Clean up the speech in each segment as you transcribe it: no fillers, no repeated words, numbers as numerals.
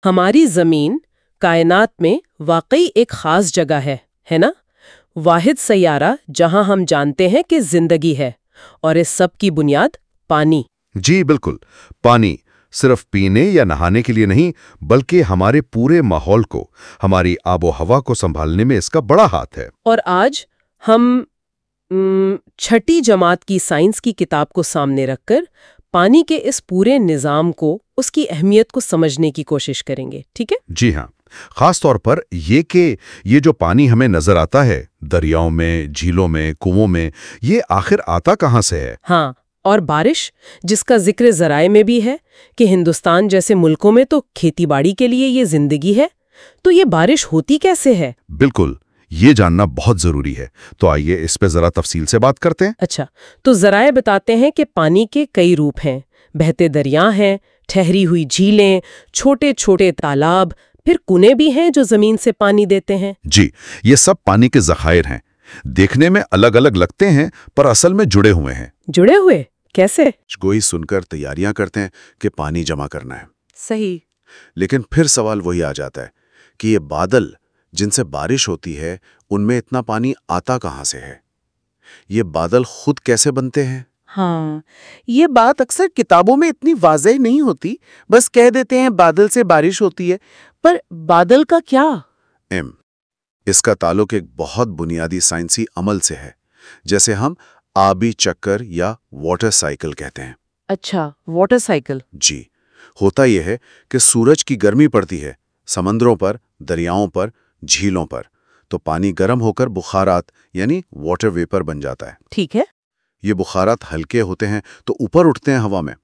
ہماری زمین کائنات میں واقعی ایک خاص جگہ ہے نا؟ واحد سیارہ جہاں ہم جانتے ہیں کہ زندگی ہے، اور اس سب کی بنیاد پانی۔ جی بالکل، پانی صرف پینے یا نہانے کے لیے نہیں، بلکہ ہمارے پورے ماحول کو، ہماری آب و ہوا کو سنبھالنے میں اس کا بڑا ہاتھ ہے۔ اور آج ہم چھٹی جماعت کی سائنس کی کتاب کو سامنے رکھ کر پانی کے اس پورے نظام کو، اس کی اہمیت کو سمجھنے کی کوشش کریں گے، ٹھیک ہے؟ جی ہاں، خاص طور پر یہ کہ یہ جو پانی ہمیں نظر آتا ہے دریاؤں میں، جھیلوں میں، کنووں میں، یہ آخر آتا کہاں سے ہے؟ ہاں، اور بارش، جس کا ذکر ذرائع میں بھی ہے کہ ہندوستان جیسے ملکوں میں تو کھیتی باڑی کے لیے یہ زندگی ہے، تو یہ بارش ہوتی کیسے ہے؟ بالکل، یہ جاننا بہت ضروری ہے، تو آئیے اس پہ ذرا تفصیل سے بات کرتے ہیں۔ اچھا، تو ذرائع بتاتے ہیں کہ پانی کے کئی روپ ہیں، بہتے دریا ہیں، ٹھہری ہوئی جھیلیں، چھوٹے چھوٹے تالاب، پھر کنویں بھی ہیں جو زمین سے پانی دیتے ہیں۔ جی، یہ سب پانی کے ذخائر ہیں، دیکھنے میں الگ الگ لگتے ہیں پر اصل میں جڑے ہوئے ہیں۔ جڑے ہوئے کیسے؟ گوئی سن کر تیاریاں کرتے ہیں کہ پانی جمع کرنا ہے، صحیح۔ لیکن پھر سوال وہی آ جاتا ہے کہ یہ بادل جن سے بارش ہوتی ہے، ان میں اتنا پانی آتا کہاں سے ہے؟ یہ بادل خود کیسے بنتے ہیں؟ ہاں، یہ بات اکثر کتابوں میں اتنی واضح نہیں ہوتی، بس کہہ دیتے ہیں بادل سے بارش ہوتی ہے، پر بادل کا کیا؟ اس کا تعلق ایک بہت بنیادی سائنسی عمل سے ہے، جیسے ہم آبی چکر یا واٹر سائیکل کہتے ہیں۔ اچھا، واٹر سائیکل۔ جی، ہوتا یہ ہے کہ سورج کی گرمی پڑتی ہے سمندروں پر، دریاؤں پر، جھیلوں پر، تو پانی گرم ہو کر بخارات یعنی واٹر ویپر بن جاتا ہے۔ ٹھیک ہے۔ یہ بخارات ہلکے ہوتے ہیں تو اوپر اٹھتے ہیں ہوا میں۔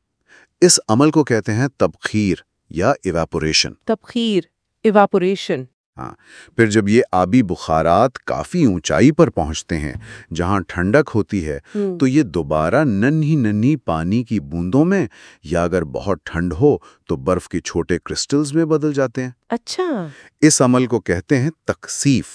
اس عمل کو کہتے ہیں تبخیر یا ایواپوریشن۔ تبخیر، ایواپوریشن۔ ہاں، پھر جب یہ آبی بخارات کافی اونچائی پر پہنچتے ہیں جہاں ٹھنڈک ہوتی ہے، تو یہ دوبارہ ننھی ننھی پانی کی بوندوں میں، یا اگر بہت ٹھنڈ ہو تو برف کے چھوٹے کرسٹلز میں بدل جاتے ہیں۔ اچھا، اس عمل کو کہتے ہیں تکثیف،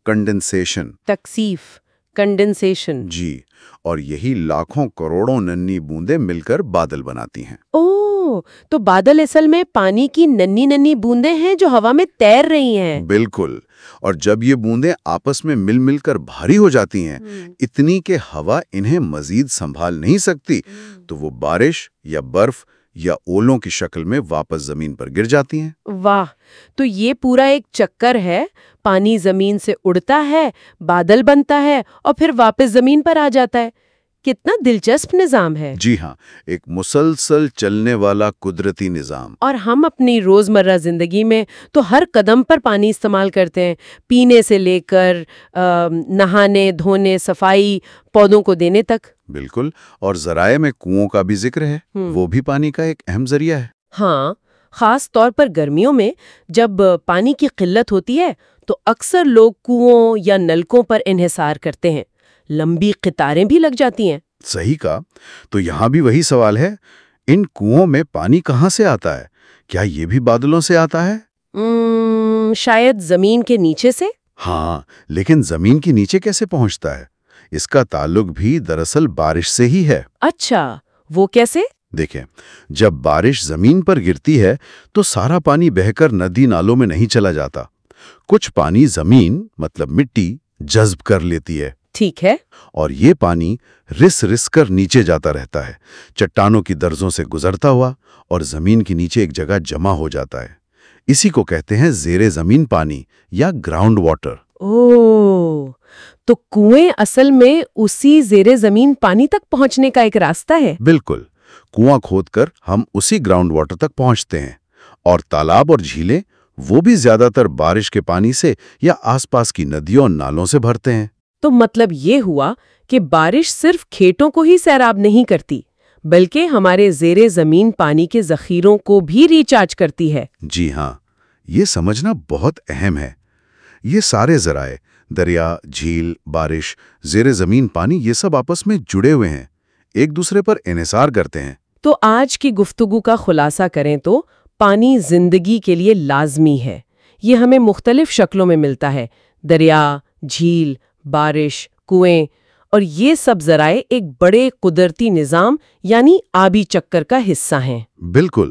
کنڈنسیشن۔ تکثیف، کنڈنسیشن۔ جی، اور یہی لاکھوں کروڑوں ننھی بوندیں مل کر بادل بناتی ہیں۔ اوہ، تو بادل اصل میں پانی کی ننھی ننھی بوندیں ہیں جو ہوا میں تیر رہی ہیں۔ بالکل، اور جب یہ بوندیں آپس میں مل مل کر بھاری ہو جاتی ہیں، اتنی کہ ہوا انہیں مزید سنبھال نہیں سکتی، تو وہ بارش یا برف یا اولوں کی شکل میں واپس زمین پر گر جاتی ہیں۔ واہ، تو یہ پورا ایک چکر ہے، پانی زمین سے اڑتا ہے، بادل بنتا ہے، اور پھر واپس زمین پر آ جاتا ہے۔ کتنا دلچسپ نظام ہے۔ جی ہاں، ایک مسلسل چلنے والا قدرتی نظام۔ اور ہم اپنی روزمرہ زندگی میں تو ہر قدم پر پانی استعمال کرتے ہیں، پینے سے لے کر نہانے، دھونے، صفائی، پودوں کو دینے تک۔ بالکل، اور ذرائع میں کنووں کا بھی ذکر ہے، وہ بھی پانی کا ایک اہم ذریعہ ہے۔ ہاں، خاص طور پر گرمیوں میں جب پانی کی قلت ہوتی ہے تو اکثر لوگ کنووں یا نلکوں پر انحصار کرتے ہیں، لمبی قطاریں بھی لگ جاتی ہیں۔ صحیح کہا، تو یہاں بھی وہی سوال ہے، ان کنووں میں پانی کہاں سے آتا ہے؟ کیا یہ بھی بادلوں سے آتا ہے؟ شاید زمین کے نیچے سے۔ ہاں، لیکن زمین کے نیچے کیسے پہنچتا ہے؟ اس کا تعلق بھی دراصل بارش سے ہی ہے۔ اچھا، وہ کیسے؟ دیکھیں، جب بارش زمین پر گرتی ہے تو سارا پانی بہہ کر ندی نالوں میں نہیں چلا جاتا، کچھ پانی زمین مطلب مٹی جذب کر لیتی ہے۔ ٹھیک ہے۔ اور یہ پانی رس رس کر نیچے جاتا رہتا ہے، چٹانوں کی درزوں سے گزرتا ہوا، اور زمین کے نیچے ایک جگہ جمع ہو جاتا ہے۔ اسی کو کہتے ہیں زیر زمین پانی یا گراؤنڈ واٹر۔ اوہ، تو کنویں اصل میں اسی زیر زمین پانی تک پہنچنے کا ایک راستہ ہے۔ بالکل، کنواں کھود کر ہم اسی گراؤنڈ واٹر تک پہنچتے ہیں، اور تالاب اور جھیلیں وہ بھی زیادہ تر بارش کے پانی سے یا آس پاس کی ندیوں اور نالوں سے بھرتے ہیں۔ تو مطلب یہ ہوا کہ بارش صرف کھیتوں کو ہی سیراب نہیں کرتی، بلکہ ہمارے زیر زمین پانی کے ذخیروں کو بھی ریچارج کرتی ہے۔ جی ہاں، یہ سمجھنا بہت اہم ہے۔ یہ سارے ذرائع، دریا، جھیل، بارش، زیر زمین پانی، یہ سب آپس میں جڑے ہوئے ہیں، ایک دوسرے پر انحصار کرتے ہیں۔ تو آج کی گفتگو کا خلاصہ کریں تو پانی زندگی کے لیے لازمی ہے۔ یہ ہمیں مختلف شکلوں میں ملتا ہے، دریا، جھیل، بارش، کنویں، اور یہ سب ذرائع ایک بڑے قدرتی نظام یعنی آبی چکر کا حصہ ہیں۔ بالکل،